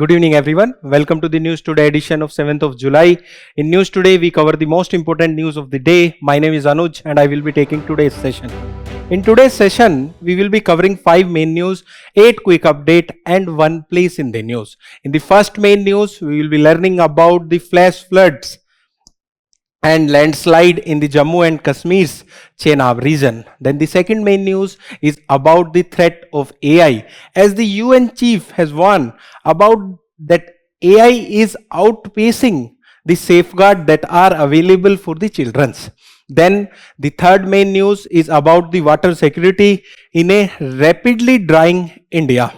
Good evening everyone. Welcome to the News Today edition of 7th of July. In News Today, we cover the most important news of the day. My name is Anuj and I will be taking today's session. In today's session, we will be covering 5 main news, 8 quick update and 1 place in the news. In the first main news, we will be learning about the flash floods and landslide in the Jammu and Kashmir's Chenab region. Then the second main news is about the threat of AI, as the UN chief has warned about that AI is outpacing the safeguards that are available for the children's. Then the third main news is about the water security in a rapidly drying India.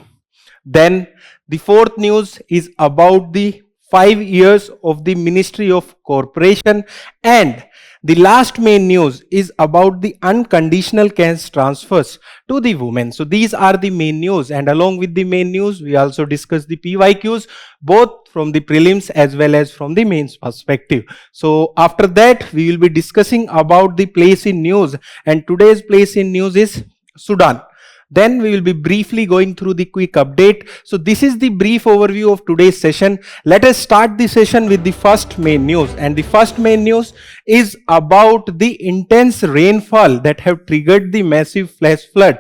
Then the fourth news is about the 5 years of the Ministry of Corporation, and the last main news is about the unconditional cash transfers to the women. So these are the main news, and along with the main news we also discuss the PYQs, both from the prelims as well as from the mains perspective. So after that we will be discussing about the place in news, and today's place in news is Sudan. Then we will be briefly going through the quick update. So this is the brief overview of today's session. Let us start the session with the first main news, and the first main news is about the intense rainfall that have triggered the massive flash flood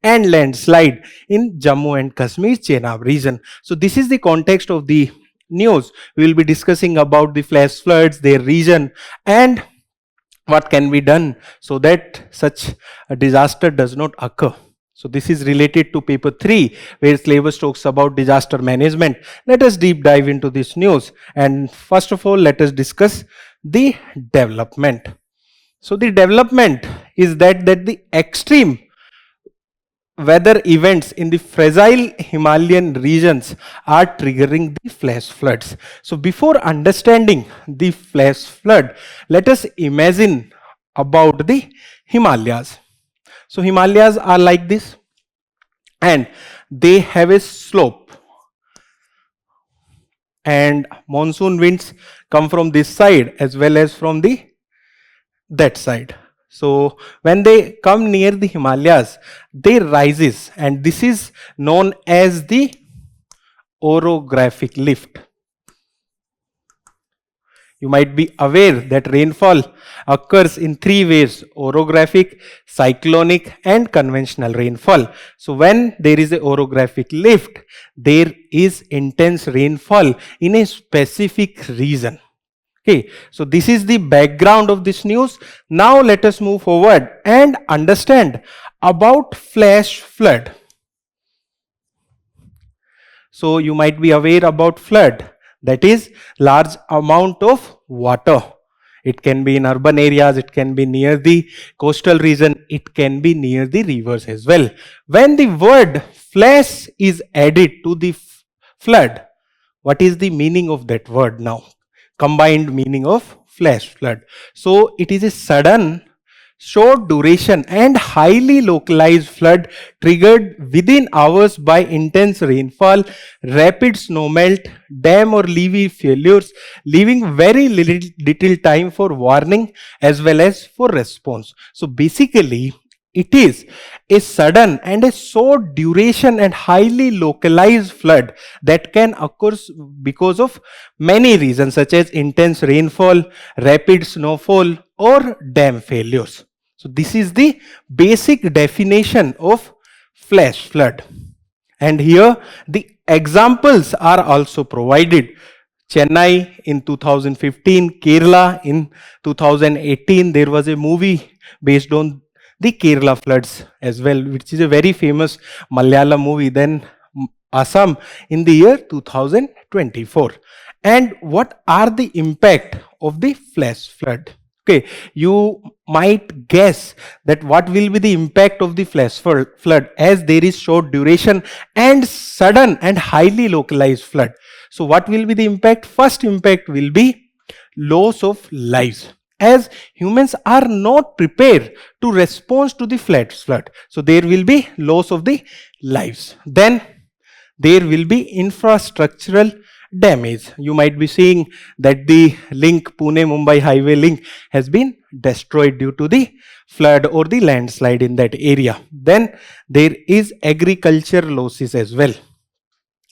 and landslide in Jammu and Kashmir Chenab region. So this is the context of the news. We will be discussing about the flash floods, their region, and what can be done so that such a disaster does not occur. So this is related to paper 3, where syllabus talks about disaster management. Let us deep dive into this news, and first of all let us discuss the development. So the development is that the extreme weather events in the fragile Himalayan regions are triggering the flash floods. So before understanding the flash flood, let us imagine about the Himalayas. So Himalayas are like this, and they have a slope, and monsoon winds come from this side as well as from that side. So when they come near the Himalayas, they rises, and this is known as the orographic lift. You might be aware that rainfall occurs in 3 ways: orographic, cyclonic and conventional rainfall. So when there is a orographic lift, there is intense rainfall in a specific region. Okay, so this is the background of this news. Now let us move forward and understand about flash flood. So you might be aware about flood, that is large amount of water. It can be in urban areas, it can be near the coastal region, it can be near the rivers as well. When the word flash is added to the flood, what is the meaning of that word now? Combined meaning of flash flood. So it is a sudden, short duration and highly localized flood triggered within hours by intense rainfall, rapid snowmelt, dam or levee failures, leaving very little time for warning as well as for response. So basically it is a sudden and a short duration and highly localized flood that can occur because of many reasons, such as intense rainfall, rapid snowfall or dam failures. So this is the basic definition of flash flood, and here the examples are also provided. Chennai in 2015, Kerala in 2018, there was a movie based on the Kerala floods as well, which is a very famous Malayalam movie. Then Assam in the year 2024. And what are the impact of the flash flood? Okay, you might guess that what will be the impact of the flash flood, as there is short duration and sudden and highly localized flood. So what will be the impact? First impact will be loss of lives, as humans are not prepared to respond to the flash flood. So there will be loss of the lives. Then there will be infrastructural damage. You might be seeing that the link, Pune-Mumbai highway link, has been destroyed due to the flood or the landslide in that area. Then there is agriculture losses as well.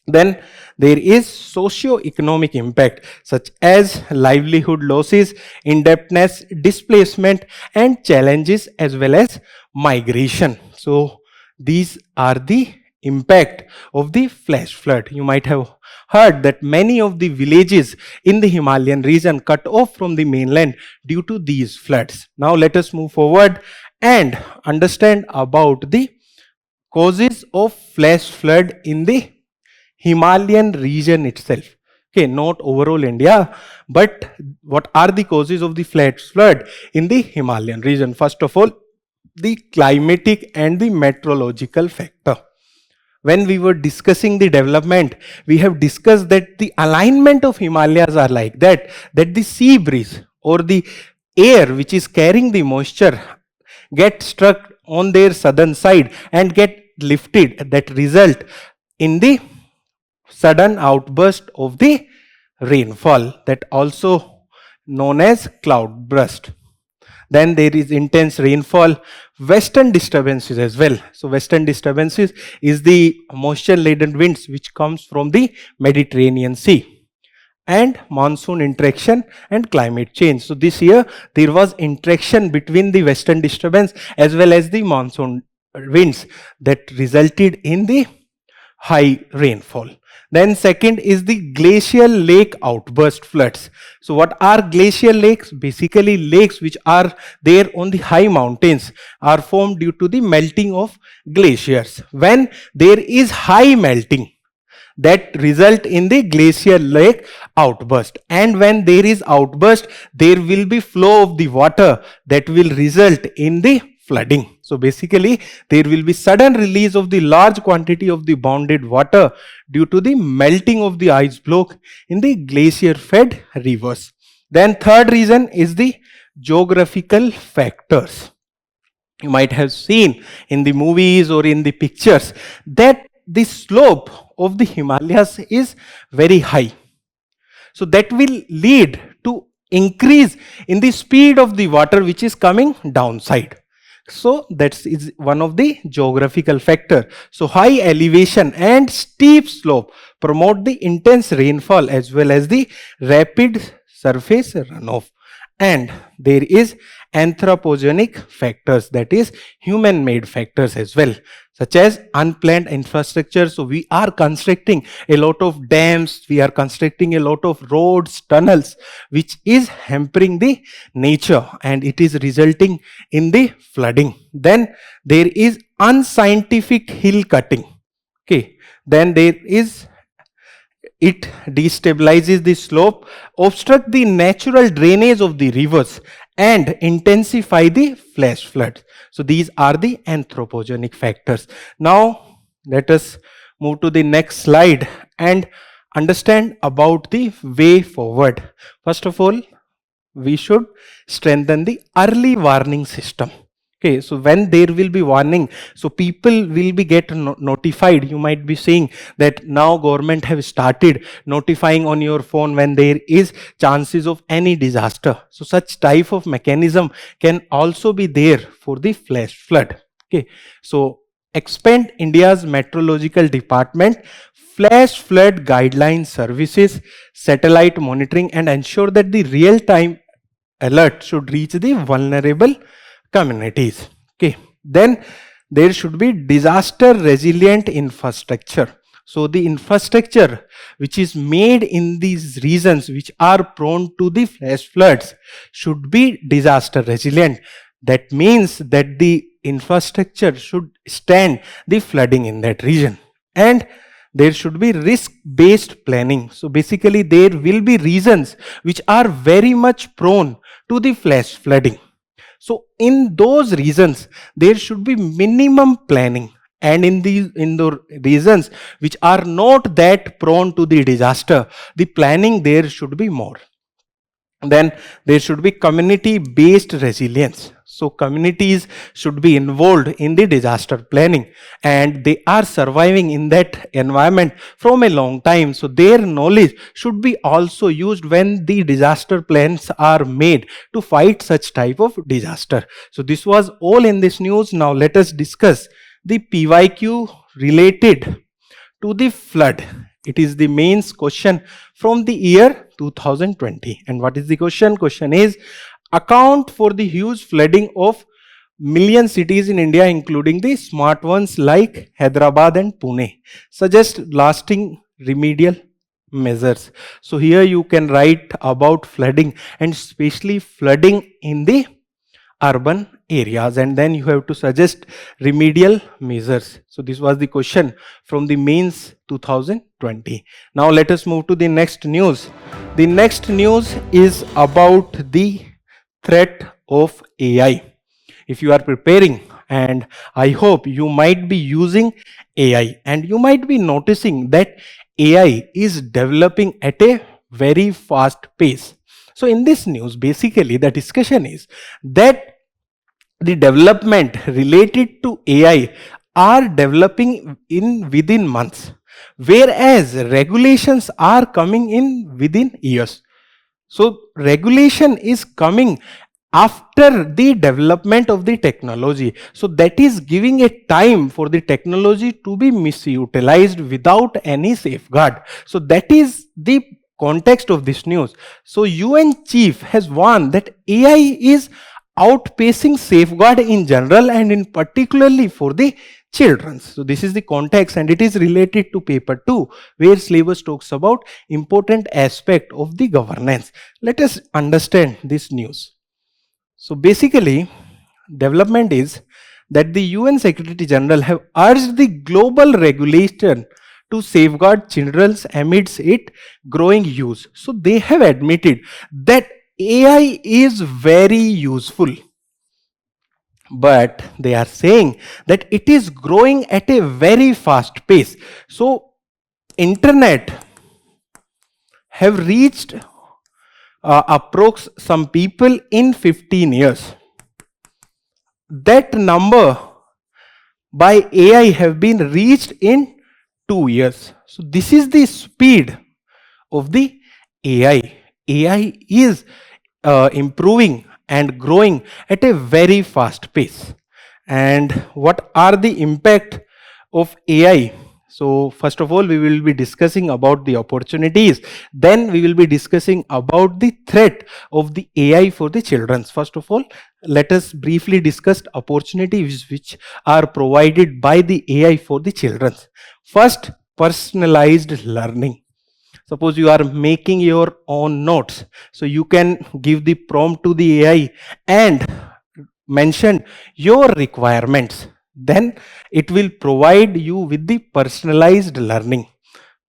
Then there is socio-economic impact such as livelihood losses, indebtedness, displacement, and challenges as well as migration. So these are the impact of the flash flood. You might have heard that many of the villages in the Himalayan region cut off from the mainland due to these floods. Now let us move forward and understand about the causes of flash flood in the Himalayan region itself. Okay, not overall India, but what are the causes of the flash flood in the Himalayan region? First of all, the climatic and the meteorological factor. When we were discussing the development, we have discussed that the alignment of Himalayas are like that the sea breeze or the air which is carrying the moisture get struck on their southern side and get lifted, that result in the sudden outburst of the rainfall, that also known as cloud burst. Then there is intense rainfall, western disturbances as well. So western disturbances is the moisture laden winds which comes from the Mediterranean Sea, and monsoon interaction and climate change. So this year there was interaction between the western disturbance as well as the monsoon winds that resulted in the high rainfall. Then second is the glacial lake outburst floods. So what are glacial lakes? Basically lakes which are there on the high mountains are formed due to the melting of glaciers. When there is high melting, that result in the glacial lake outburst, and when there is outburst, there will be flow of the water that will result in the flooding. So basically there will be sudden release of the large quantity of the bounded water due to the melting of the ice block in the glacier fed rivers. Then third reason is the geographical factors. You might have seen in the movies or in the pictures that the slope of the Himalayas is very high. So that will lead to increase in the speed of the water which is coming downside. So that is one of the geographical factor. So high elevation and steep slope promote the intense rainfall as well as the rapid surface runoff. And there is anthropogenic factors, that is human made factors as well, such as unplanned infrastructure. So we are constructing a lot of dams, we are constructing a lot of roads, tunnels, which is hampering the nature and it is resulting in the flooding. Then there is unscientific hill cutting. Okay, then there is, it destabilizes the slope, obstruct the natural drainage of the rivers and intensify the flash floods. So these are the anthropogenic factors. Now let us move to the next slide and understand about the way forward. First of all, we should strengthen the early warning system. Okay, so when there will be warning, so people will be notified. You might be saying that now government have started notifying on your phone when there is chances of any disaster. So such type of mechanism can also be there for the flash flood. Okay, so expand India's meteorological department, flash flood guideline services, satellite monitoring, and ensure that the real-time alert should reach the vulnerable communities. Okay, then there should be disaster resilient infrastructure. So the infrastructure which is made in these regions which are prone to the flash floods should be disaster resilient. That means that the infrastructure should stand the flooding in that region. And there should be risk-based planning. So basically there will be regions which are very much prone to the flash flooding. So in those regions, there should be minimum planning, and in the regions which are not that prone to the disaster, the planning there should be more. Then there should be community-based resilience. So communities should be involved in the disaster planning and they are surviving in that environment from a long time. So their knowledge should be also used when the disaster plans are made to fight such type of disaster. So this was all in this news. Now let us discuss the PYQ related to the flood It is the mains question from the year 2020. And what is the question? Question is, account for the huge flooding of million cities in India, including the smart ones like Hyderabad and Pune. Suggest lasting remedial measures. So here you can write about flooding, and especially flooding in the urban areas, and then you have to suggest remedial measures. So this was the question from the mains 2020. Now let us move to the next news. The next news is about the threat of AI. If you are preparing, and I hope you might be using AI, and you might be noticing that AI is developing at a very fast pace. So in this news, basically the discussion is that the development related to AI are developing in within months, whereas regulations are coming in within years. So regulation is coming after the development of the technology. So that is giving a time for the technology to be misutilized without any safeguard. So that is the context of this news. So UN chief has warned that AI is outpacing safeguard in general and in particularly for the children. So this is the context, and it is related to paper 2, where syllabus talks about important aspect of the governance. Let us understand this news. So basically, development is that the UN Secretary General have urged the global regulation to safeguard children's amidst its growing use. So they have admitted that AI is very useful, but they are saying that it is growing at a very fast pace. So internet have reached approx some people in 15 years. That number by AI have been reached in 2 years. So this is the speed of the AI. AI is improving and growing at a very fast pace. And what are the impact of AI? So first of all, we will be discussing about the opportunities. Then we will be discussing about the threat of the AI for the children. First of all, let us briefly discuss opportunities which are provided by the AI for the children. First, personalized learning. Suppose you are making your own notes, so you can give the prompt to the AI and mention your requirements. Then it will provide you with the personalized learning.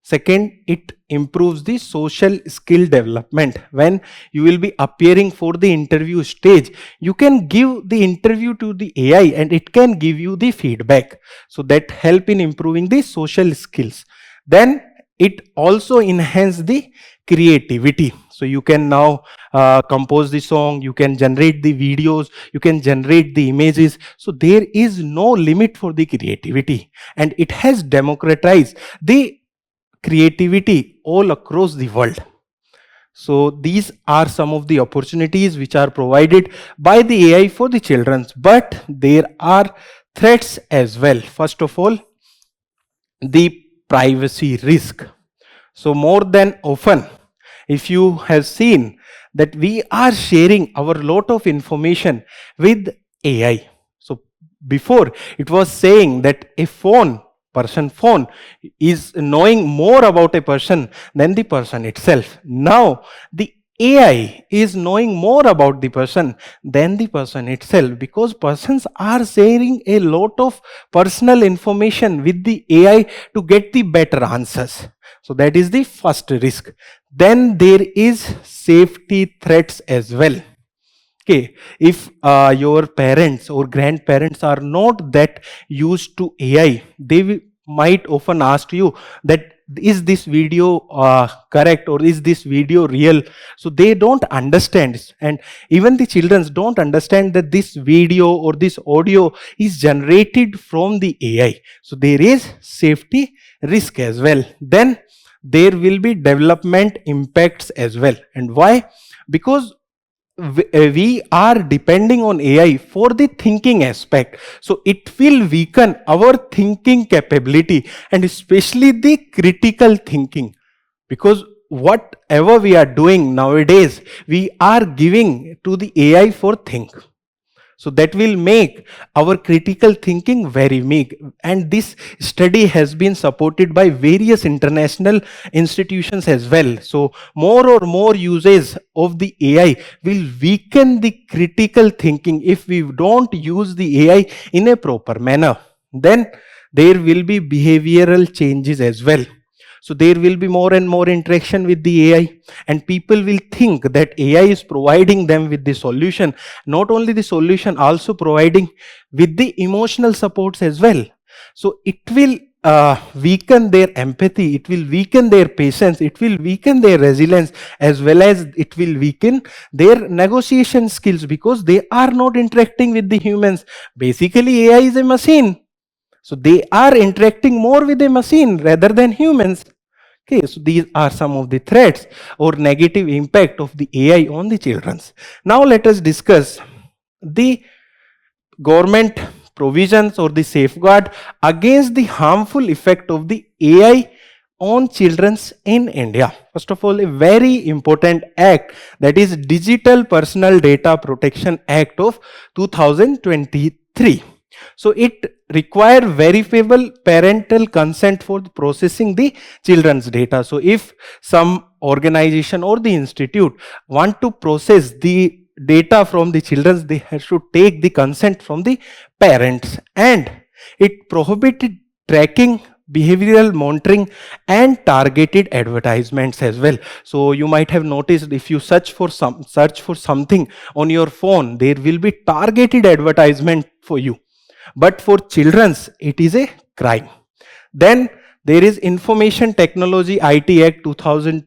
Second, it improves the social skill development. When you will be appearing for the interview stage, you can give the interview to the AI and it can give you the feedback. So that help in improving the social skills. Then it also enhances the creativity. So you can now compose the song, you can generate the videos, you can generate the images. So there is no limit for the creativity, and it has democratized the creativity all across the world. So these are some of the opportunities which are provided by the AI for the children, but there are threats as well. First of all, the privacy risk. So more than often, if you have seen that we are sharing our lot of information with AI. So before it was saying that a phone is knowing more about a person than the person itself. Now the AI is knowing more about the person than the person itself, because persons are sharing a lot of personal information with the AI to get the better answers. So that is the first risk. Then there is safety threats as well. Okay, if your parents or grandparents are not that used to AI, they might often ask you that is this video correct, or is this video real? So they don't understand, and even the children don't understand that this video or this audio is generated from the AI. So there is safety risk as well. Then there will be development impacts as well. And why? Because we are depending on AI for the thinking aspect. So it will weaken our thinking capability and especially the critical thinking, because whatever we are doing nowadays, we are giving to the AI for think. So that will make our critical thinking very weak. And this study has been supported by various international institutions as well. So more or more uses of the AI will weaken the critical thinking if we don't use the AI in a proper manner. Then there will be behavioral changes as well. So there will be more and more interaction with the AI, and people will think that AI is providing them with the solution. Not only the solution, also providing with the emotional supports as well. So it will weaken their empathy, it will weaken their patience, it will weaken their resilience, as well as it will weaken their negotiation skills, because they are not interacting with the humans. Basically, AI is a machine. So they are interacting more with a machine rather than humans. Okay, so these are some of the threats or negative impact of the AI on the children. Now let us discuss the government provisions or the safeguard against the harmful effect of the AI on children in India. First of all, a very important act, that is Digital Personal Data Protection Act of 2023. So it require verifiable parental consent for processing the children's data. So if some organization or the institute want to process the data from the children, they should take the consent from the parents. And it prohibited tracking, behavioral monitoring and targeted advertisements as well. So you might have noticed, if you search for something on your phone, there will be targeted advertisement for you. But for children's, it is a crime. Then there is Information Technology IT Act 2000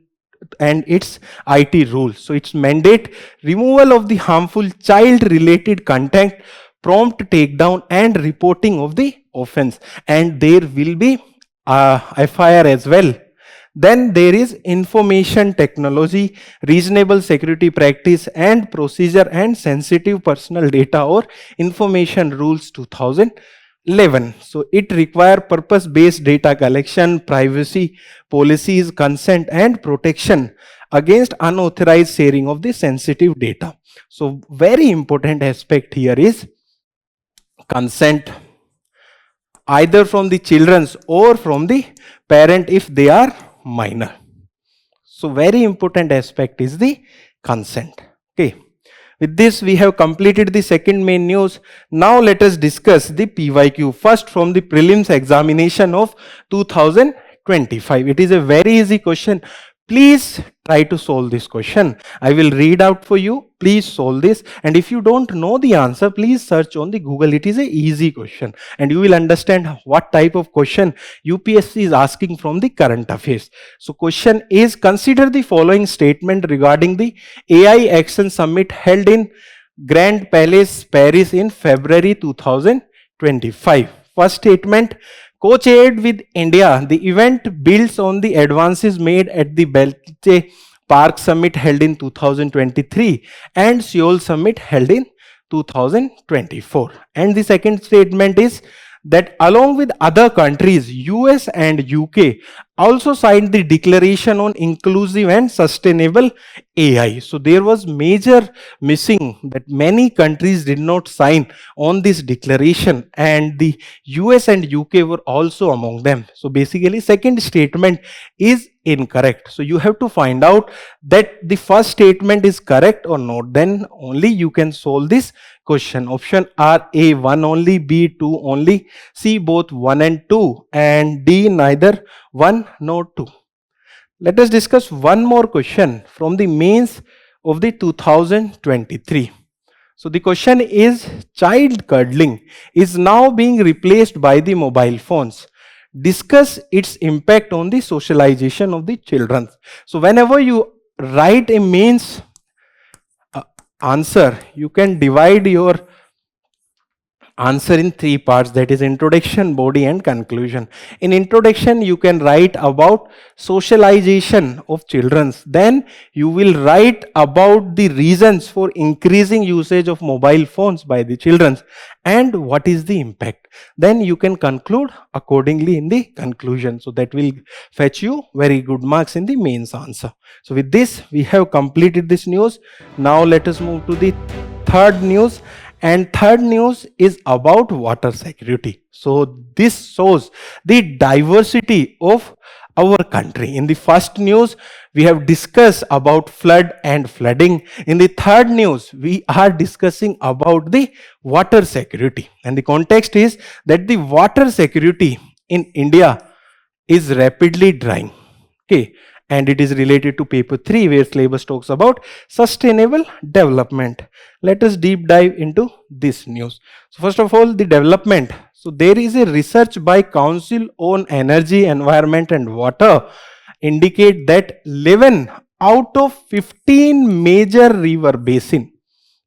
and its IT rules. So its mandate removal of the harmful child related content, prompt takedown and reporting of the offense, and there will be FIR as well. Then there is Information Technology, Reasonable Security Practice and Procedure and Sensitive Personal Data or Information Rules 2011. So it require purpose-based data collection, privacy policies, consent and protection against unauthorized sharing of the sensitive data. So very important aspect here is consent, either from the children's or from the parent if they are minor. So very important aspect is the consent. Okay. With this, we have completed the second main news. Now let us discuss the PYQ. First, from the prelims examination of 2025. It is a very easy question. Please try to solve this question. I will read out for you. Please solve this. And if you don't know the answer, please search on the Google. It is an easy question. And you will understand what type of question UPSC is asking from the current affairs. So question is, consider the following statement regarding the AI Action Summit held in Grand Palace, Paris in February 2025. First statement, co-chaired with India, the event builds on the advances made at the Belche Park Summit held in 2023 and Seoul Summit held in 2024. And the second statement is that along with other countries, US and UK also signed the Declaration on Inclusive and Sustainable AI. So there was major missing that many countries did not sign on this declaration, and the US and UK were also among them. So basically second statement is incorrect. So you have to find out that the first statement is correct or not, then only you can solve this question. Option R, A 1 only, B 2 only, C both 1 and 2, and D neither 1 nor 2. Let us discuss one more question from the mains of the 2023. So the question is, child cuddling is now being replaced by the mobile phones. Discuss its impact on the socialization of the children. So whenever you write a mains answer, you can divide your answer in three parts, that is introduction, body and conclusion. In introduction you can write about socialization of children, then you will write about the reasons for increasing usage of mobile phones by the children and what is the impact, then you can conclude accordingly in the conclusion. So that will fetch you very good marks in the mains answer. So with this we have completed this news. Now let us move to the third news, and third news is about water security. So this shows the diversity of our country. In the first news we have discussed about flood and flooding. In the third news we are discussing about the water security, and the context is that the water security in India is rapidly drying. Okay, and it is related to paper 3 where syllabus talks about sustainable development. Let us deep dive into this news. So first of all, the development. So there is a research by Council on Energy, Environment and Water indicate that 11 out of 15 major river basin.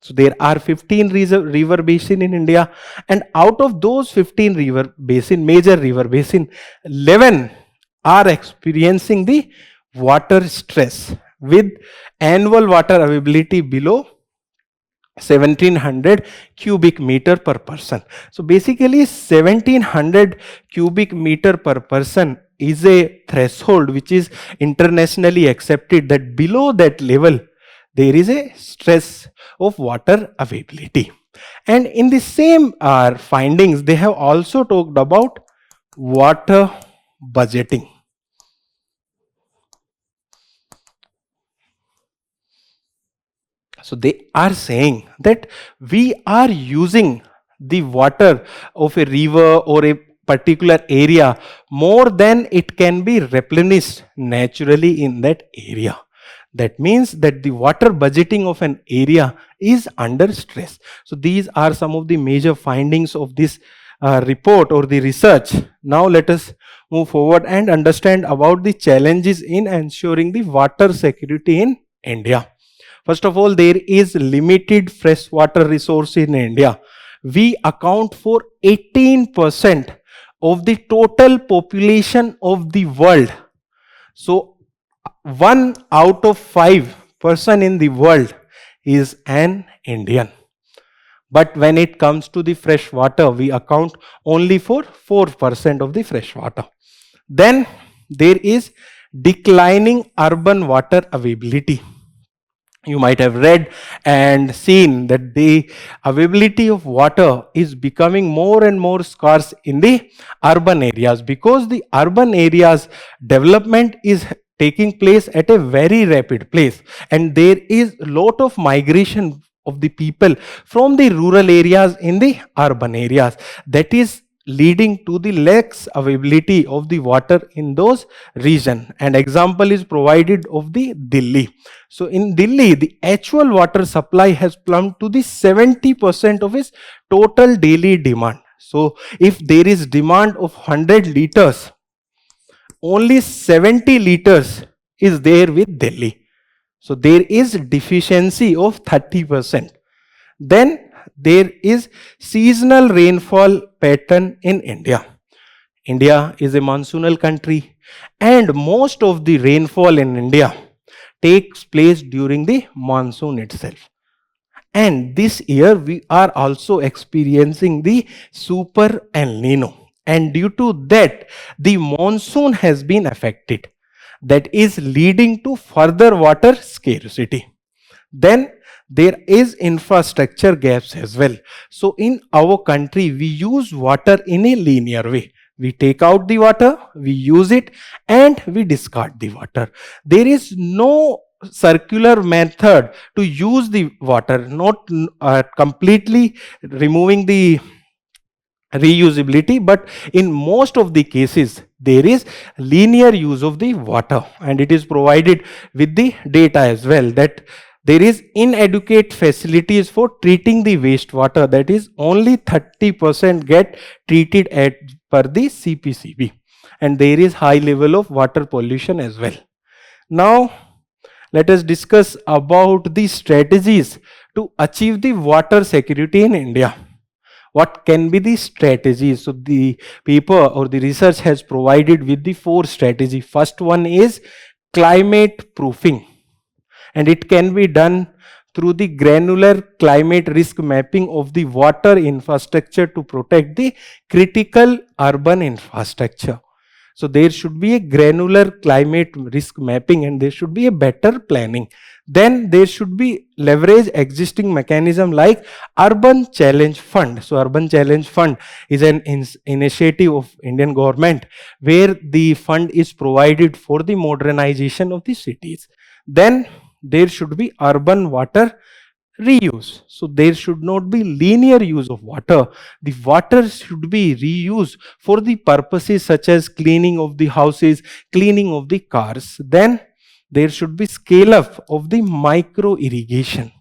So there are 15 river basin in India, and out of those 15 river basin, major river basin, 11 are experiencing the water stress with annual water availability below 1700 cubic meter per person. So basically 1700 cubic meter per person is a threshold which is internationally accepted, that below that level there is a stress of water availability. And in the same findings they have also talked about water budgeting. So they are saying that we are using the water of a river or a particular area more than it can be replenished naturally in that area. That means that the water budgeting of an area is under stress. So these are some of the major findings of this report or the research. Now let us move forward and understand about the challenges in ensuring the water security in India. First of all, there is limited freshwater resource in India. We account for 18% of the total population of the world. So 1 out of 5 person in the world is an Indian. But when it comes to the fresh water, we account only for 4% of the fresh water. Then there is declining urban water availability. You might have read and seen that the availability of water is becoming more and more scarce in the urban areas, because the urban areas development is taking place at a very rapid pace, and there is a lot of migration of the people from the rural areas in the urban areas, that is leading to the less availability of the water in those regions. An example is provided of the Delhi. So in Delhi, the actual water supply has plumbed to the 70% of its total daily demand. So if there is demand of 100 liters, only 70 liters is there with Delhi. So there is deficiency of 30%. Then there is seasonal rainfall pattern in India. India is a monsoonal country, and most of the rainfall in India takes place during the monsoon itself. And this year we are also experiencing the super El Nino, and due to that the monsoon has been affected, that is leading to further water scarcity. Then there is infrastructure gaps as well. So in our country we use water in a linear way. We take out the water, we use it, and we discard the water. There is no circular method to use the water, not completely removing the reusability, but in most of the cases there is linear use of the water, and it is provided with the data as well, that there is inadequate facilities for treating the wastewater, that is only 30% get treated at per the CPCB, and there is high level of water pollution as well. Now let us discuss about the strategies to achieve the water security in India. what can be the strategies. So the paper or the research has provided with the 4 strategy. First one is climate proofing, and it can be done through the granular climate risk mapping of the water infrastructure to protect the critical urban infrastructure. So there should be a granular climate risk mapping, and there should be a better planning. Then there should be leverage existing mechanism like Urban Challenge Fund. So Urban Challenge Fund is an initiative of Indian government where the fund is provided for the modernization of the cities. Then there should be urban water reuse. So there should not be linear use of water. The water should be reused for the purposes such as cleaning of the houses, cleaning of the cars. Then there should be scale up of the micro irrigation.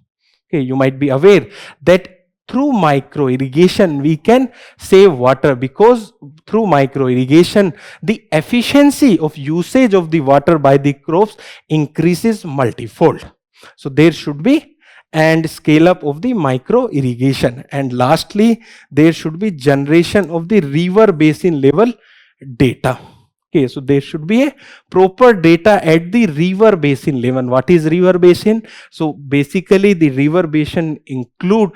Okay, you might be aware that through micro irrigation we can save water, because through micro irrigation the efficiency of usage of the water by the crops increases multifold. So there should be and scale up of the micro irrigation. And lastly, there should be generation of the river basin level data. Okay, so there should be a proper data at the river basin level. What is river basin? So basically the river basin include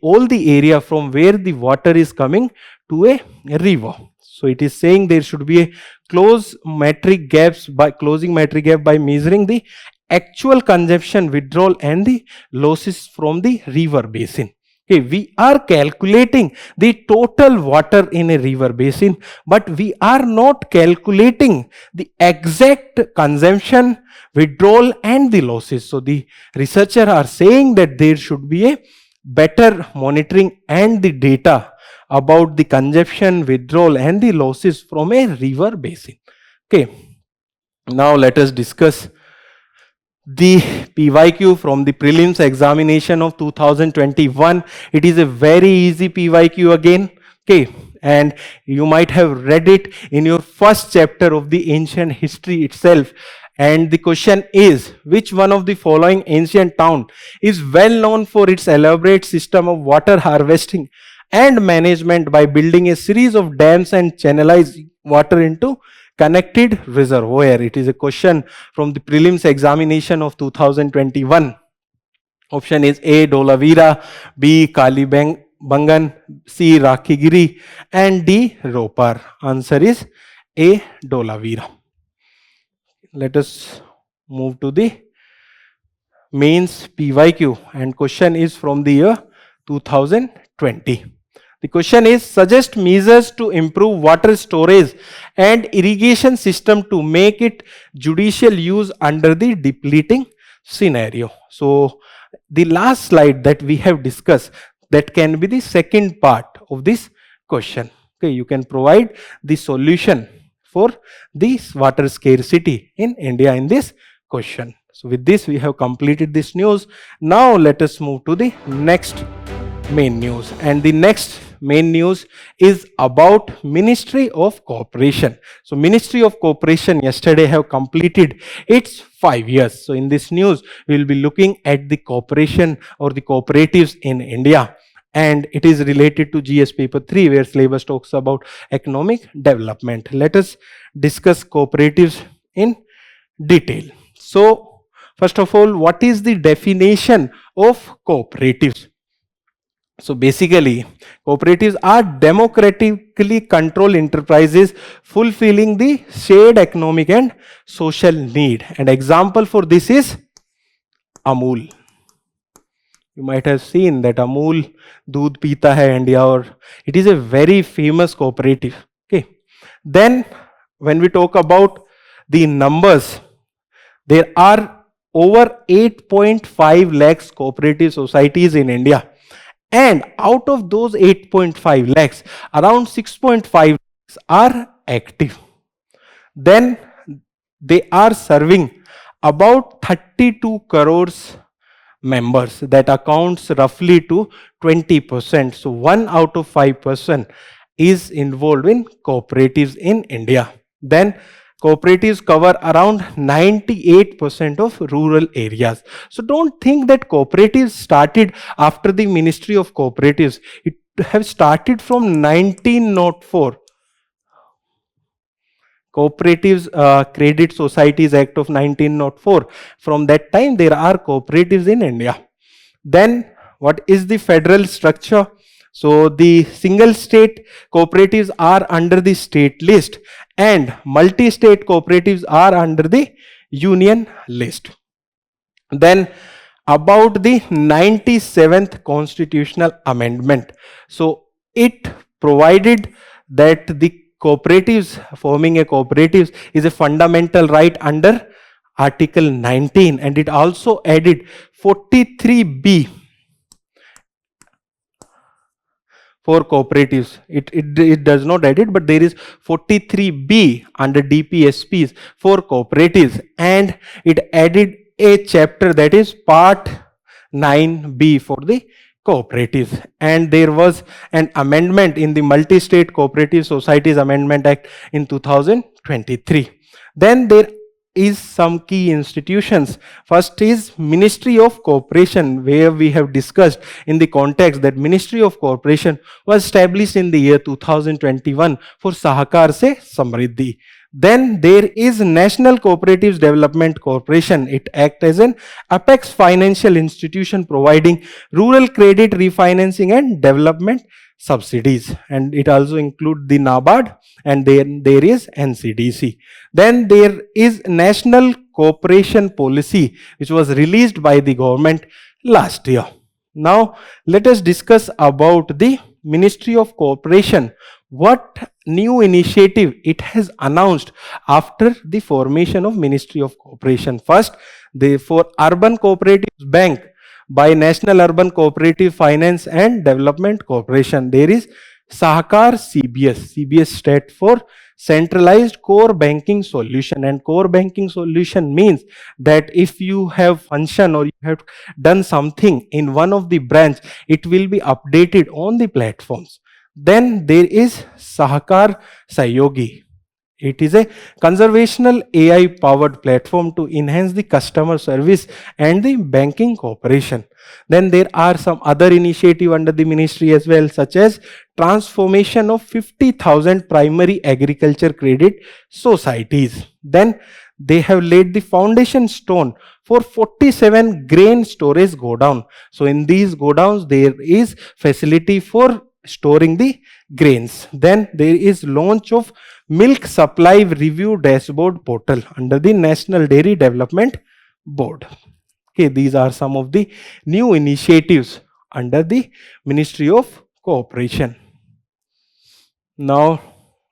all the area from where the water is coming to a river. So it is saying there should be a closing metric gap by measuring the actual consumption, withdrawal and the losses from the river basin. Okay, we are calculating the total water in a river basin, but we are not calculating the exact consumption, withdrawal and the losses. So the researchers are saying that there should be a better monitoring and the data about the consumption, withdrawal and the losses from a river basin. Okay, now let us discuss the PYQ from the prelims examination of 2021. It is a very easy PYQ again. Okay, and you might have read it in your first chapter of the ancient history itself. And the question is, which one of the following ancient town is well known for its elaborate system of water harvesting and management by building a series of dams and channelizing water into connected reservoir? It is a question from the prelims examination of 2021. Option is A, Dolavira, B, Kalibangan, C, Rakhigiri and D, Ropar. Answer is A, Dolavira. Let us move to the mains PYQ, and question is from the year 2020. The question is, suggest measures to improve water storage and irrigation system to make it judicial use under the depleting scenario. So the last slide that we have discussed, that can be the second part of this question. Okay, you can provide the solution for this water scarcity in India in this question. So with this we have completed this news. Now let us move to the next main news, and the next main news is about Ministry of Cooperation. So Ministry of Cooperation yesterday have completed its 5 years. So in this news we will be looking at the cooperation or the cooperatives in India, and it is related to GS paper 3 where syllabus talks about economic development. Let us discuss cooperatives in detail. So first of all, what is the definition of cooperatives? So basically, cooperatives are democratically controlled enterprises fulfilling the shared economic and social need. And example for this is Amul. You might have seen that Amul Doodh Peeta Hai India, or it is a very famous cooperative. Okay. Then when we talk about the numbers, there are over 8.5 lakhs cooperative societies in India. And out of those 8.5 lakhs, around 6.5 lakhs are active. Then they are serving about 32 crores members. That accounts roughly to 20%. So 1 out of 5% is involved in cooperatives in India. Then cooperatives cover around 98% of rural areas. So don't think that cooperatives started after the Ministry of Cooperatives. It have started from 1904. Cooperatives Credit Societies Act of 1904. From that time, there are cooperatives in India. Then, what is the federal structure? So, the single state cooperatives are under the state list, and multi-state cooperatives are under the union list. Then, about the 97th constitutional amendment. So, it provided that the cooperatives, forming a cooperative is a fundamental right under Article 19, and it also added 43B for cooperatives. It does not add it, but there is 43B under DPSPs for cooperatives, and it added a chapter, that is part 9B for the cooperatives. And there was an amendment in the Multi-State Cooperative Societies Amendment Act in 2023. Then there is some key institutions. First is Ministry of Cooperation, where we have discussed in the context that Ministry of Cooperation was established in the year 2021 for Sahakar Se Samriddhi. Then there is National Cooperatives Development Corporation. It acts as an apex financial institution providing rural credit refinancing and development subsidies, and it also includes the NABARD, and then there is NCDC. Then there is National Cooperation Policy, which was released by the government last year. Now let us discuss about the Ministry of Cooperation. What new initiative it has announced after the formation of Ministry of Cooperation? First, for Urban Cooperatives Bank by National Urban Cooperative Finance and Development Corporation, there is Sahakar CBS. CBS stands for Centralized Core Banking Solution, and core banking solution means that if you have function or you have done something in one of the branch, it will be updated on the platforms. Then there is Sahakar Sayogi. It is a conservational AI powered platform to enhance the customer service and the banking cooperation. Then there are some other initiatives under the ministry as well, such as transformation of 50,000 primary agriculture credit societies. Then they have laid the foundation stone for 47 grain storage godown. So in these godowns there is facility for storing the grains. Then there is launch of milk supply review dashboard portal under the National Dairy Development Board. Okay, these are some of the new initiatives under the Ministry of Cooperation. Now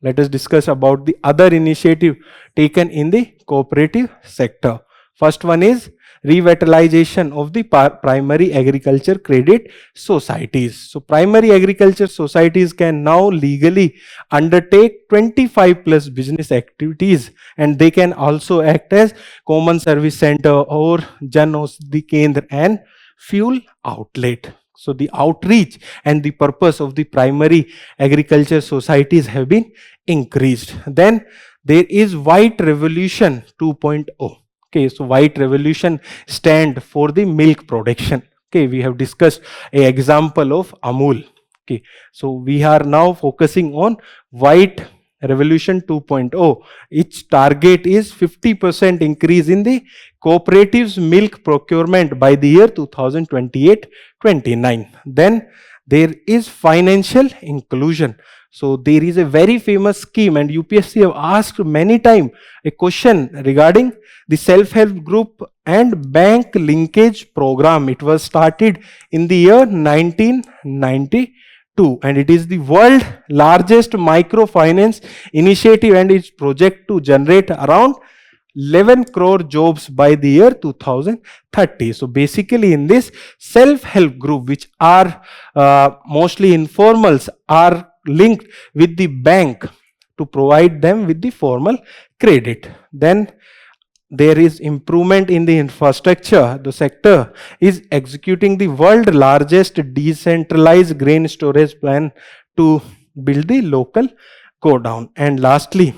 let us discuss about the other initiative taken in the cooperative sector. First one is revitalization of the primary agriculture credit societies. So primary agriculture societies can now legally undertake 25 plus business activities, and they can also act as common service center or Jan Aushadhi Kendra and fuel outlet. So the outreach and the purpose of the primary agriculture societies have been increased. Then there is White Revolution 2.0. Okay, so White Revolution stand for the milk production. Okay, we have discussed an example of Amul. Okay, so we are now focusing on White Revolution 2.0. Its target is 50% increase in the cooperatives milk procurement by the year 2028-29. Then there is financial inclusion. So there is a very famous scheme, and UPSC have asked many times a question regarding the self-help group and bank linkage program. It was started in the year 1992, and it is the world largest microfinance initiative, and its project to generate around 11 crore jobs by the year 2030. So basically in this self-help group, which are mostly informals, are linked with the bank to provide them with the formal credit. Then there is improvement in the infrastructure. The sector is executing the world largest decentralized grain storage plan to build the local godown. And lastly,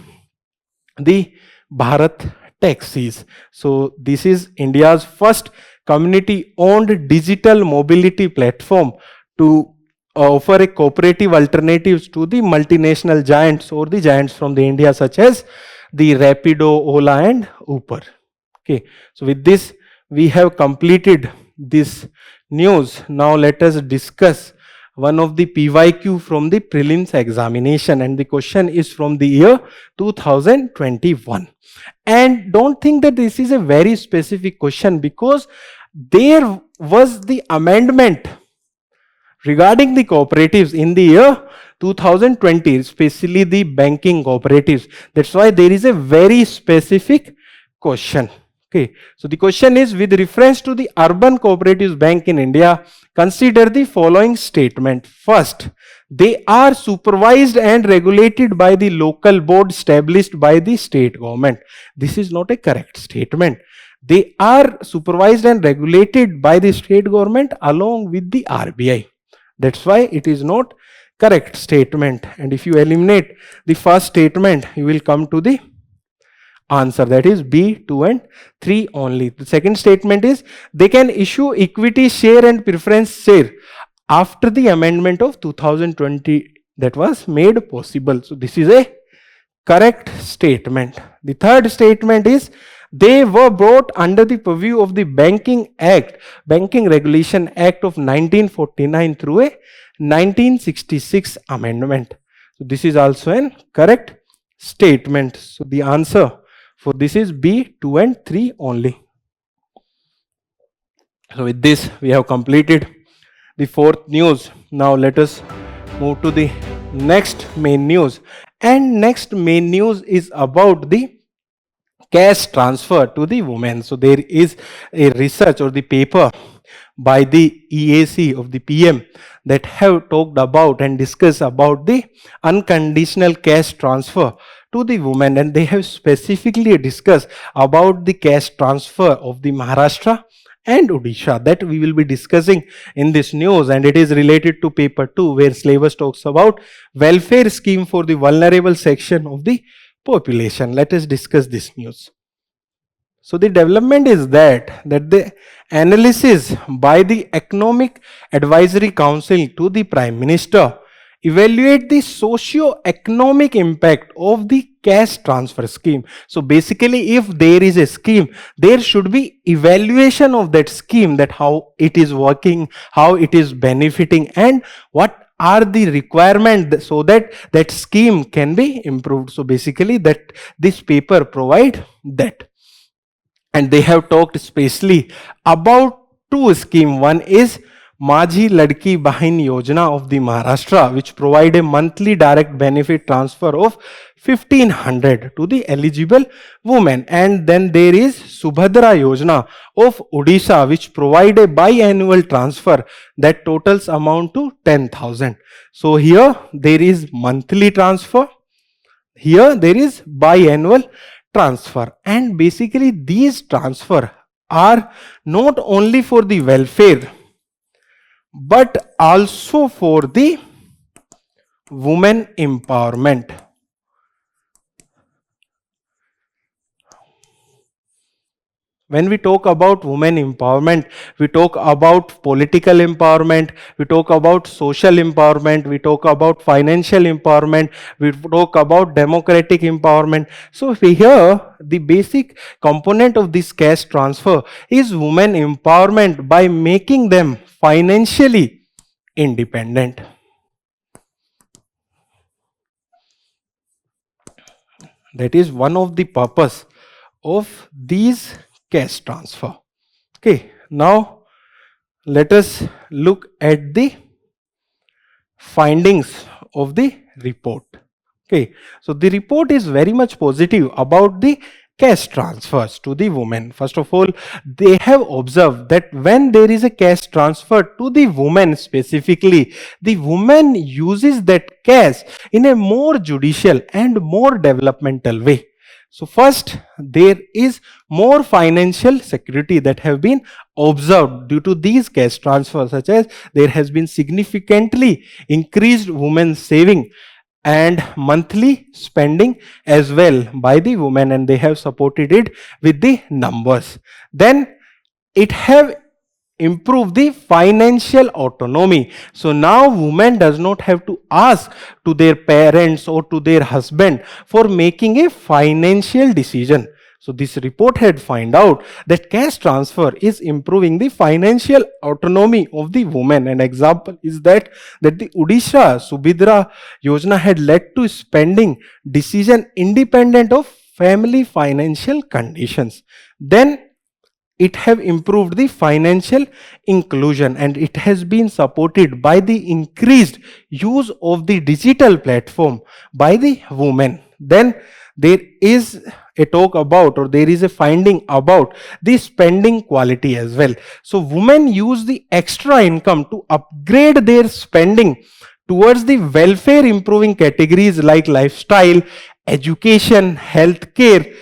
the Bharat Taxis. So this is India's first community owned digital mobility platform to offer a cooperative alternatives to the multinational giants or the giants from the India, such as the Rapido, Ola and Uber. Okay, so with this we have completed this news. Now let us discuss one of the PYQ from the prelims examination, and the question is from the year 2021. And don't think that this is a very specific question, because there was the amendment regarding the cooperatives in the year 2020, especially the banking cooperatives. That's why there is a very specific question. Okay, so the question is, with reference to the urban cooperatives bank in India, consider the following statement. First, they are supervised and regulated by the local board established by the state government. This is not a correct statement. They are supervised and regulated by the state government along with the RBI. That's why it is not correct statement. And if you eliminate the first statement, you will come to the answer, that is B, 2 and 3 only. The second statement is, they can issue equity share and preference share after the amendment of 2020 that was made possible. So this is a correct statement. The third statement is, they were brought under the purview of the Banking Regulation Act of 1949 through a 1966 amendment. So this is also an correct statement. So the answer for this is B, 2 and 3 only. So with this we have completed the fourth news. Now let us move to the next main news. And next main news is about the cash transfer to the women. So there is a research or the paper by the EAC of the PM that have talked about and discussed about the unconditional cash transfer to the women, and they have specifically discussed about the cash transfer of the Maharashtra and Odisha, that we will be discussing in this news. And it is related to paper 2, where syllabus talks about welfare scheme for the vulnerable section of the population. Let us discuss this news. So the development is that the analysis by the Economic Advisory Council to the Prime Minister evaluate the socio-economic impact of the cash transfer scheme. So basically, if there is a scheme, there should be evaluation of that scheme, that how it is working, how it is benefiting, and what are the requirements so that that scheme can be improved. So basically that this paper provide that. And they have talked especially about two schemes. One is Majhi Ladki Bahin Yojana of the Maharashtra, which provide a monthly direct benefit transfer of 1500 to the eligible women. And then there is Subhadra Yojana of Odisha, which provide a biannual transfer that totals amount to 10,000. So here there is monthly transfer, here there is biannual transfer. And basically these transfer are not only for the welfare but also for the women empowerment. When we talk about women empowerment, we talk about political empowerment, we talk about social empowerment, we talk about financial empowerment, we talk about democratic empowerment. So here the basic component of this cash transfer is women empowerment by making them financially independent. That is one of the purpose of these cash transfer. Okay, now let us look at the findings of the report. Okay, so the report is very much positive about the cash transfers to the women. First of all, they have observed that when there is a cash transfer to the women specifically, the woman uses that cash in a more judicial and more developmental way. So first, there is more financial security that have been observed due to these cash transfers, such as there has been significantly increased women's saving and monthly spending as well by the women, and they have supported it with the numbers. Then it have improve the financial autonomy. So now women does not have to ask to their parents or to their husband for making a financial decision. So this report had found out that cash transfer is improving the financial autonomy of the woman. An example is that the Odisha Subhidra Yojana had led to spending decision independent of family financial conditions. Then it have improved the financial inclusion, and it has been supported by the increased use of the digital platform by the women. Then there is a talk about, or there is a finding about the spending quality as well. So women use the extra income to upgrade their spending towards the welfare improving categories like lifestyle, education, healthcare,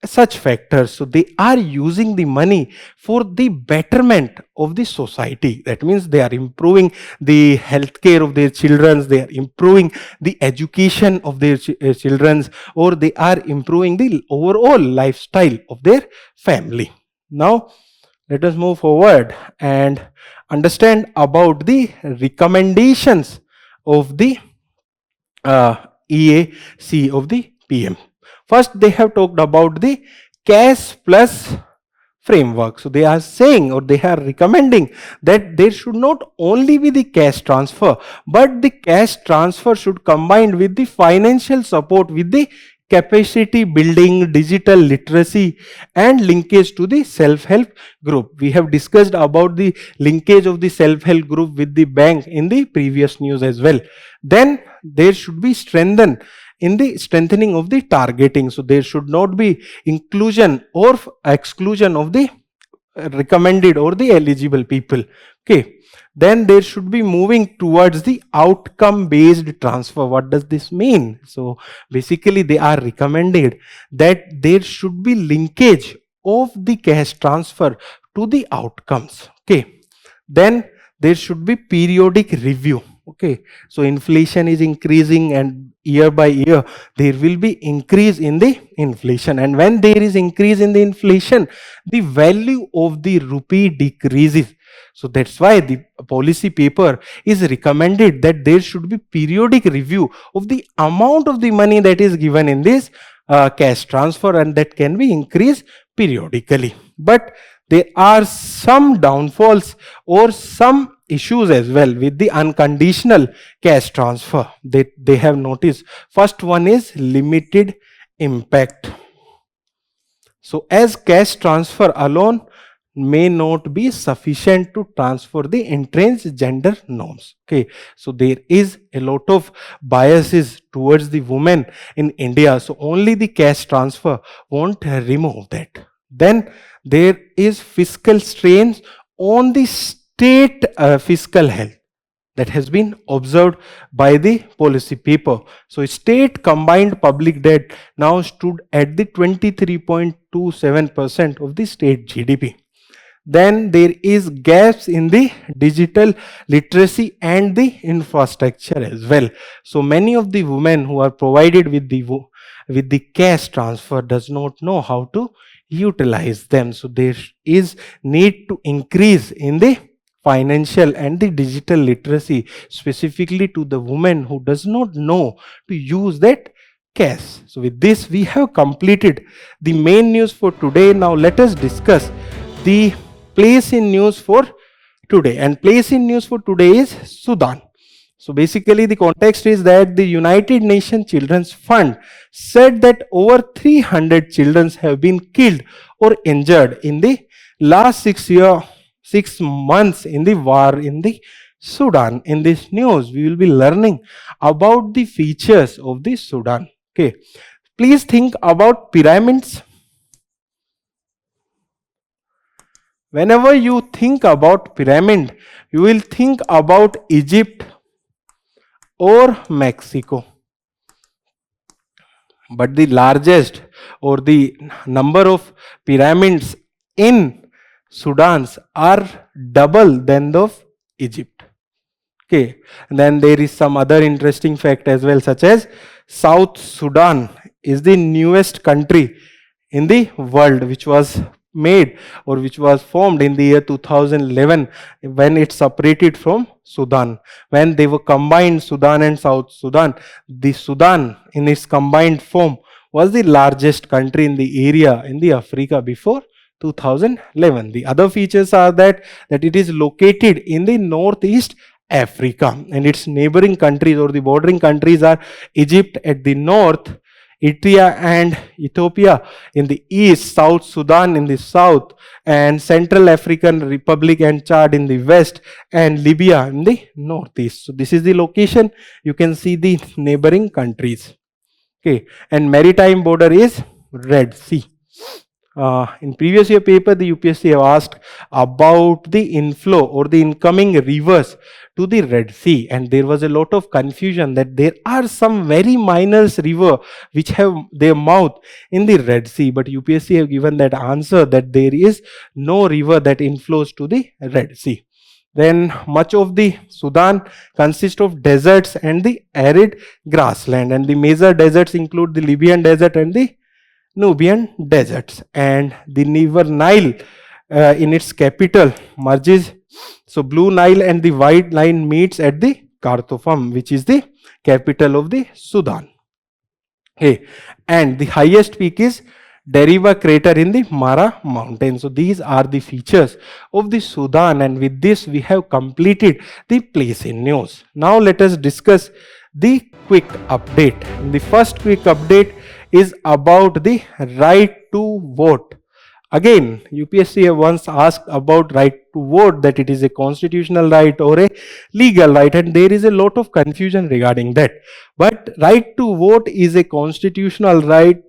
such factors. So they are using the money for the betterment of the society. That means they are improving the healthcare of their children, they are improving the education of their children, or they are improving the overall lifestyle of their family. Now let us move forward and understand about the recommendations of the EAC of the PM. First, they have talked about the cash plus framework. So they are saying, or they are recommending, that there should not only be the cash transfer, but the cash transfer should combine with the financial support with the capacity building, digital literacy, and linkage to the self-help group. We have discussed about the linkage of the self-help group with the bank in the previous news as well. Then there should be strengthening of the targeting. So there should not be inclusion or exclusion of the recommended or the eligible people. Okay. Then there should be moving towards the outcome based transfer. What does this mean? So basically they are recommended that there should be linkage of the cash transfer to the outcomes. Okay. Then there should be periodic review. Okay, so inflation is increasing, and year by year there will be increase in the inflation, and when there is increase in the inflation, the value of the rupee decreases. So that's why the policy paper is recommended that there should be periodic review of the amount of the money that is given in this cash transfer, and that can be increased periodically. But there are some downfalls or some issues as well with the unconditional cash transfer that they have noticed. First one is limited impact. So as cash transfer alone may not be sufficient to transfer the entrenched gender norms. Okay, so there is a lot of biases towards the women in India, so only the cash transfer won't remove that. Then there is fiscal strains on the state fiscal health that has been observed by the policy paper. So state combined public debt now stood at the 23.27% of the state GDP. Then there is gaps in the digital literacy and the infrastructure as well. So many of the women who are provided with the cash transfer does not know how to utilize them. So there is need to increase in the financial and the digital literacy, specifically to the women who does not know to use that cash. So with this we have completed the main news for today. Now let us discuss the place in news for today, and place in news for today is Sudan. So basically the context is that the United Nations Children's Fund said that over 300 children have been killed or injured in the last 6 months in the war in the Sudan. In this news we will be learning about the features of the Sudan. Okay, please think about pyramids. Whenever you think about pyramid, you will think about Egypt or Mexico. But the largest or the number of pyramids in Sudan are double than of Egypt. Okay, and then there is some other interesting fact as well, such as South Sudan is the newest country in the world which was made or which was formed in the year 2011 when it separated from Sudan. When they were combined, Sudan and South Sudan, the Sudan in its combined form was the largest country in the area in the Africa before 2011. The other features are that it is located in the northeast Africa, and its neighboring countries or the bordering countries are Egypt at the north, Eritrea and Ethiopia in the east, South Sudan in the south, and Central African Republic and Chad in the west, and Libya in the northeast. So this is the location. You can see the neighboring countries. Okay, and maritime border is Red Sea. In previous year paper, the UPSC have asked about the inflow or the incoming rivers to the Red Sea, and there was a lot of confusion that there are some very minor river which have their mouth in the Red Sea, but UPSC have given that answer that there is no river that inflows to the Red Sea. Then much of the Sudan consists of deserts and the arid grassland, and the major deserts include the Libyan desert and the Nubian deserts, and the River Nile in its capital merges. So Blue Nile and the White Nile meets at the Khartoum, which is the capital of the Sudan. Okay, and the highest peak is Deriva crater in the Mara mountain. So these are the features of the Sudan, and with this we have completed the place in news. Now let us discuss the quick update. The first quick update is about the right to vote. Again, UPSC have once asked about right to vote, that it is a constitutional right or a legal right, and there is a lot of confusion regarding that. But right to vote is a constitutional right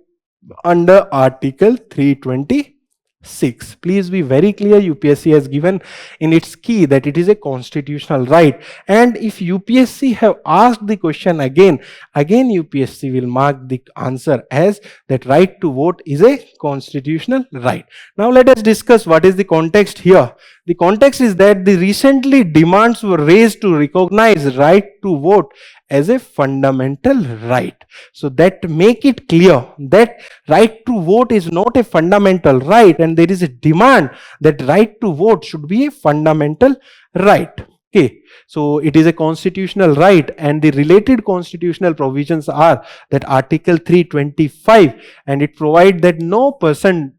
under Article 326. Please be very clear, UPSC has given in its key that it is a constitutional right, and if UPSC have asked the question again UPSC will mark the answer as that right to vote is a constitutional right. Now let us discuss what is the context here. The context is that the recently demands were raised to recognize right to vote as a fundamental right. So that make it clear that right to vote is not a fundamental right, and there is a demand that right to vote should be a fundamental right. Okay, so it is a constitutional right, and the related constitutional provisions are that Article 325, and it provides that no person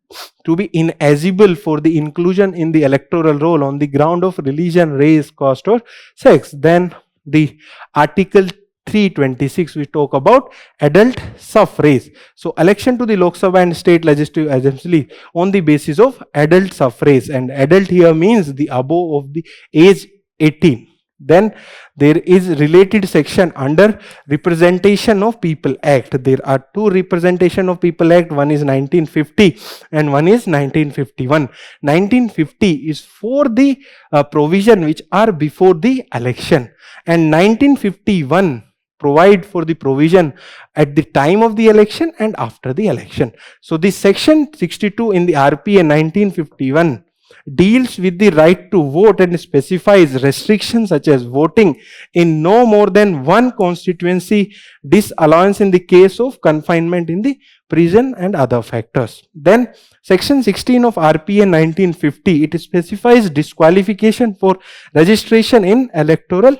to be ineligible for the inclusion in the electoral roll on the ground of religion, race, caste or sex. Then the Article 326 we talk about adult suffrage. So election to the Lok Sabha and state legislative assembly on the basis of adult suffrage, and adult here means the above of the age 18. Then there is related section under Representation of People Act. There are two Representation of People Act, one is 1950 and one is 1951. 1950 is for the provision which are before the election, and 1951 provide for the provision at the time of the election and after the election. So the section 62 in the RPA 1951 deals with the right to vote and specifies restrictions such as voting in no more than one constituency, disallowance in the case of confinement in the prison and other factors. Then section 16 of RPA 1950, it specifies disqualification for registration in electoral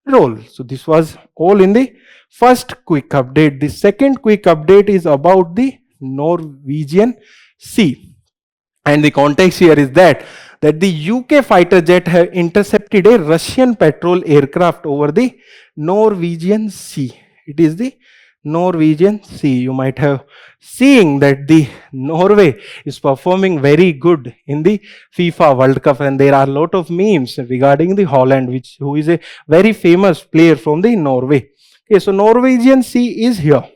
roll. So this was all in the first quick update. The second quick update is about the Norwegian Sea. And the context here is that the UK fighter jet have intercepted a Russian patrol aircraft over the Norwegian Sea. It is the Norwegian Sea. You might have seen that the Norway is performing very good in the FIFA World Cup, and there are a lot of memes regarding the Holland, who is a very famous player from the Norway. Okay, so Norwegian Sea is here.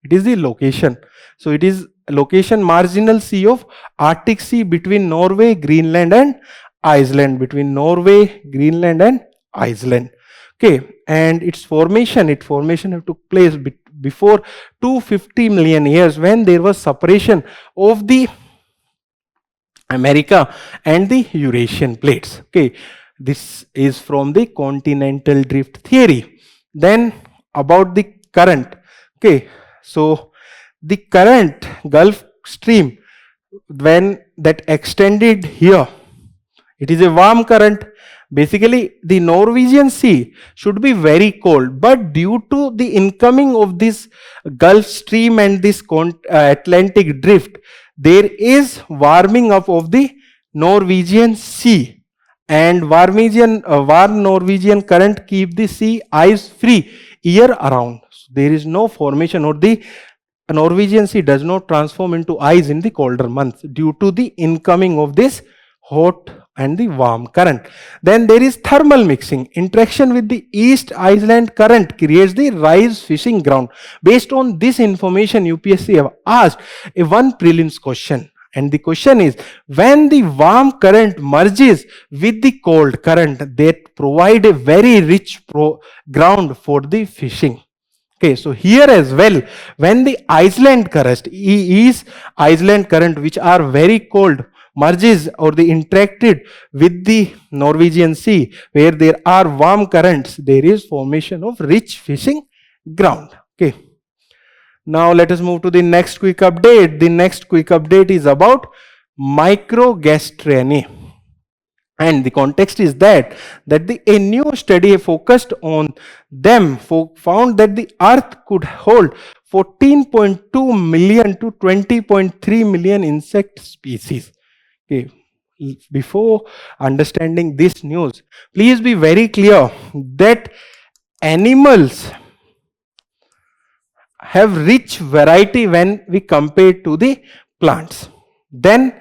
It is the location. So it is location marginal sea of Arctic Sea between Norway, Greenland and Iceland. Between Norway, Greenland and Iceland. Okay, and its formation have took place before 250 million years, when there was separation of the America and the Eurasian plates. Okay, this is from the continental drift theory. Then about the current. Okay, so the current Gulf Stream, when that extended here. It is a warm current. Basically, the Norwegian Sea should be very cold, but due to the incoming of this Gulf Stream and this Atlantic drift, there is warming up of the Norwegian Sea, and warm Norwegian current keep the sea ice free year around. So there is no formation, or the Norwegian Sea does not transform into ice in the colder months due to the incoming of this hot and the warm current. Then there is thermal mixing. Interaction with the East Iceland current creates the rise fishing ground. Based on this information, UPSC have asked a one prelims question. And the question is, when the warm current merges with the cold current, they provide a very rich ground for the fishing. Okay, so here as well, when the Iceland current, East Iceland current, which are very cold, merges or the interacted with the Norwegian Sea, where there are warm currents, there is formation of rich fishing ground. Okay. Now let us move to the next quick update. The next quick update is about microgastrinae. And the context is that a new study focused on them found that the earth could hold 14.2 million to 20.3 million insect species. Okay. Before understanding this news, please be very clear that animals have rich variety when we compare to the plants. Then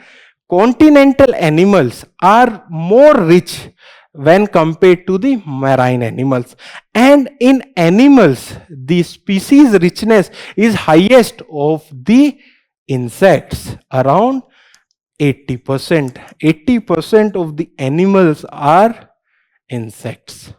continental animals are more rich when compared to the marine animals. And in animals, the species richness is highest of the insects, around 80%. 80% of the animals are insects.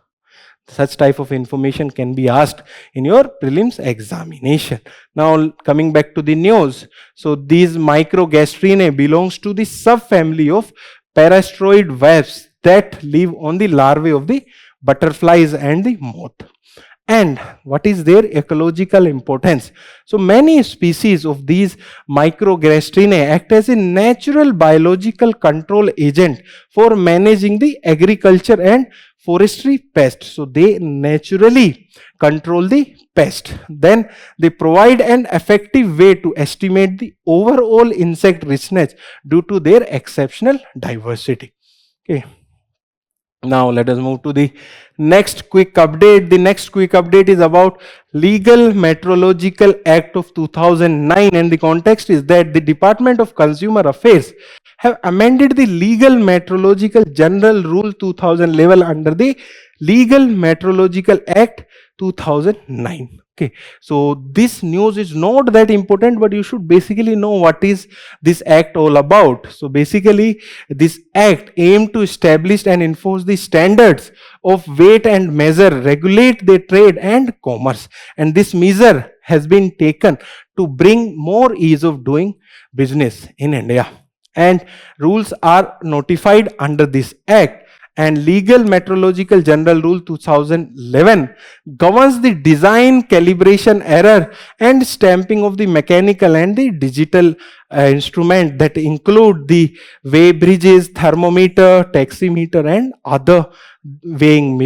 Such type of information can be asked in your prelims examination. Now coming back to the news. So these microgastrinae belongs to the subfamily of parasteroid wasps that live on the larvae of the butterflies and the moth. And what is their ecological importance? So many species of these microgastrinae act as a natural biological control agent for managing the agriculture and forestry pests. So they naturally control the pest. Then they provide an effective way to estimate the overall insect richness due to their exceptional diversity. Okay. Now let us move to the next quick update. The next quick update is about Legal Metrological Act of 2009, and the context is that the Department of Consumer Affairs have amended the Legal Metrological General Rule 2011 under the Legal Metrological Act 2009. Okay, so this news is not that important, but you should basically know what is this act all about. So basically, this act aimed to establish and enforce the standards of weight and measure, regulate the trade and commerce. And this measure has been taken to bring more ease of doing business in India. And rules are notified under this act. And Legal Metrological General Rule 2011 governs the design, calibration, error and stamping of the mechanical and the digital instrument that include the weigh bridges, thermometer, taximeter and other weighing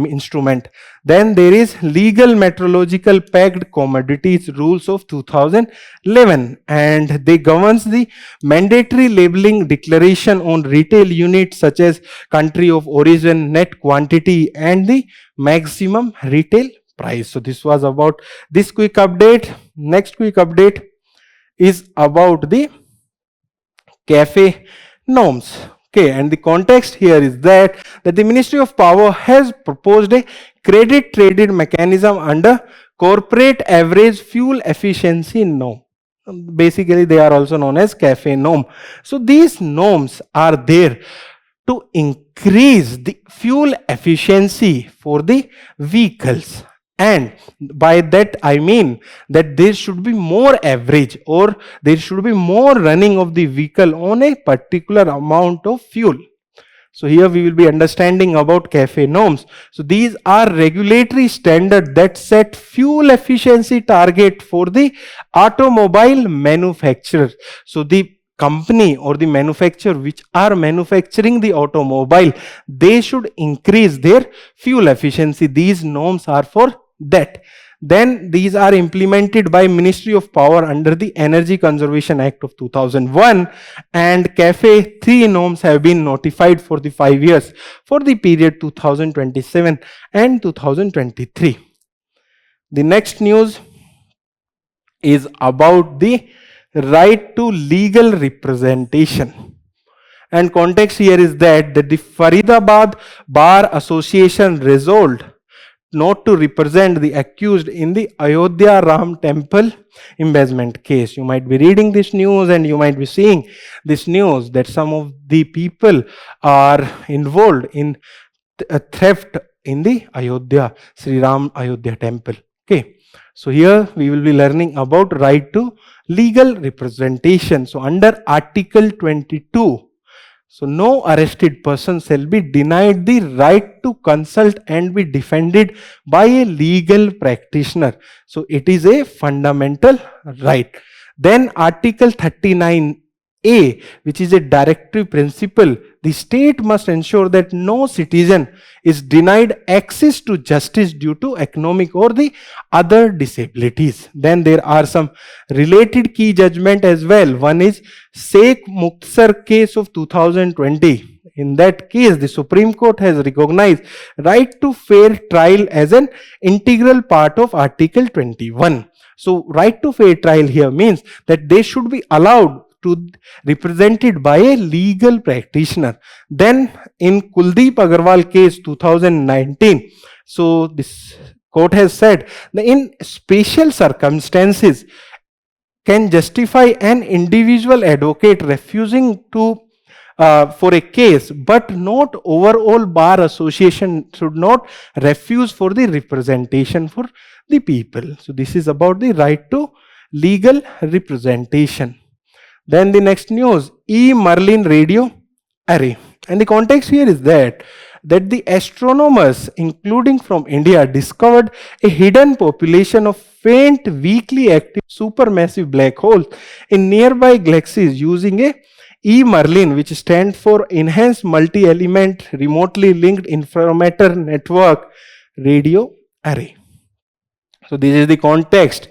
instrument. Then there is Legal Metrological Packed Commodities Rules of 2011, and they governs the mandatory labeling declaration on retail units such as country of origin, net quantity and the maximum retail price. So this was about this quick update. Next quick update is about the CAFE norms. Okay, and the context here is that the Ministry of Power has proposed a credit traded mechanism under corporate average fuel efficiency norm. Basically, they are also known as CAFE norm. So these norms are there to increase the fuel efficiency for the vehicles. And by that I mean that there should be more average, or there should be more running of the vehicle on a particular amount of fuel. So here we will be understanding about CAFE norms. So these are regulatory standards that set fuel efficiency target for the automobile manufacturer. So the company or the manufacturer which are manufacturing the automobile, they should increase their fuel efficiency. These norms are for that. Then these are implemented by Ministry of Power under the Energy Conservation Act of 2001, and CAFE 3 norms have been notified for the 5 years for the period 2027 and 2023. The next news is about the right to legal representation. And context here is that the Faridabad Bar Association resolved not to represent the accused in the Ayodhya Ram Temple embezzlement case. You might be reading this news and you might be seeing this news that some of the people are involved in a theft in the Ayodhya, Sri Ram Ayodhya Temple. Okay. So here we will be learning about right to legal representation. So under Article 22, so no arrested person shall be denied the right to consult and be defended by a legal practitioner. So it is a fundamental right. Then Article 39A, which is a directive principle, the state must ensure that no citizen is denied access to justice due to economic or the other disabilities. Then there are some related key judgment as well. One is Sheikh Mukhtar case of 2020. In that case, the Supreme Court has recognized right to fair trial as an integral part of Article 21. So right to fair trial here means that they should be allowed to represented by a legal practitioner. Then in Kuldeep Agarwal case 2019, so this court has said that in special circumstances can justify an individual advocate refusing to for a case, but not overall bar association should not refuse for the representation for the people. So this is about the right to legal representation. Then the next news, Merlin radio array. And the context here is that the astronomers, including from India, discovered a hidden population of faint, weakly active supermassive black holes in nearby galaxies using a Merlin, which stands for Enhanced Multi-Element Remotely Linked Informator Network Radio Array. So this is the context,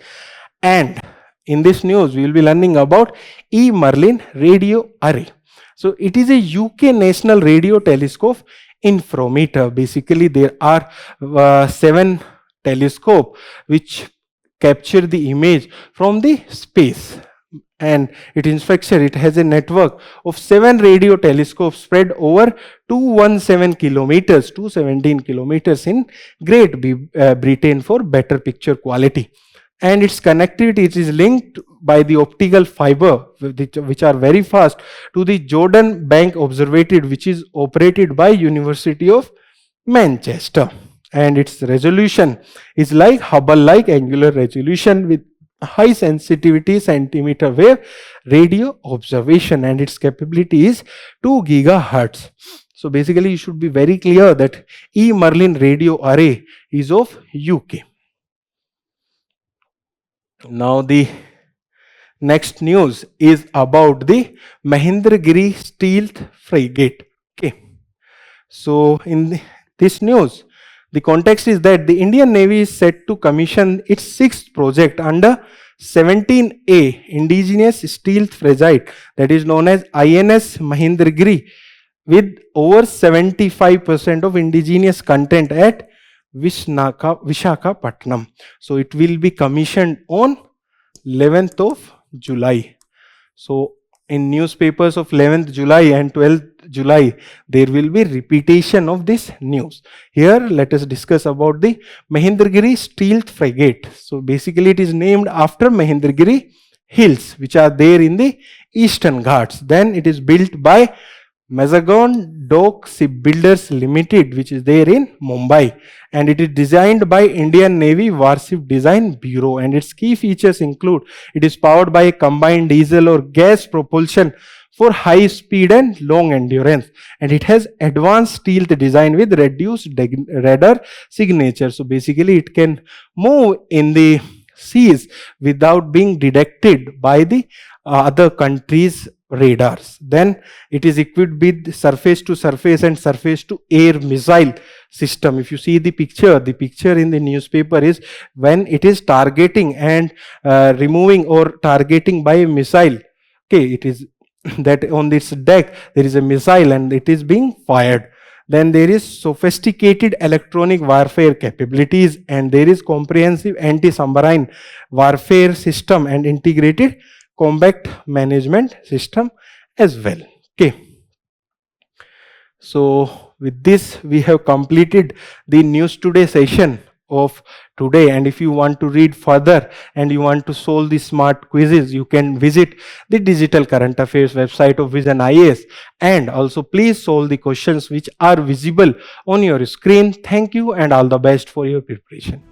and in this news we will be learning about Merlin radio array. So it is a UK National Radio Telescope Infrometer. Basically there are 7 telescopes which capture the image from the space, and it has a network of 7 radio telescopes spread over 217 kilometers in Great Britain for better picture quality. And its connectivity, it is linked by the optical fiber which are very fast to the Jordan Bank Observatory, which is operated by University of Manchester, and its resolution is like Hubble-like angular resolution with high sensitivity centimeter wave radio observation, and its capability is 2 gigahertz. So basically you should be very clear that Merlin radio array is of UK. Now the next news is about the Mahendragiri stealth frigate. Okay. So in this news, the context is that the Indian Navy is set to commission its 6th project under 17A indigenous stealth frigate, that is known as INS Mahendragiri, with over 75% of indigenous content at Visakhapatnam. So it will be commissioned on 11th of July. So in newspapers of 11th July and 12th July, there will be repetition of this news. Here let us discuss about the Mahendragiri stealth frigate. So basically it is named after Mahendragiri hills which are there in the Eastern Ghats. Then it is built by Mazagon Dock Shipbuilders Limited, which is there in Mumbai, and it is designed by Indian Navy Warship Design Bureau, and its key features include it is powered by a combined diesel or gas propulsion for high speed and long endurance, and it has advanced stealth design with reduced radar signature. So basically it can move in the seas without being detected by the other countries radars. Then it is equipped with surface to surface and surface to air missile system. If you see the picture in the newspaper is when it is targeting and removing or targeting by a missile. Okay, it is that on its deck there is a missile and it is being fired. Then there is sophisticated electronic warfare capabilities, and there is comprehensive anti-submarine warfare system and integrated combat management system as well. Okay, so with this we have completed the news today session of today, and if you want to read further and you want to solve the smart quizzes, you can visit the digital current affairs website of Vision IAS, and also please solve the questions which are visible on your screen. Thank you and all the best for your preparation.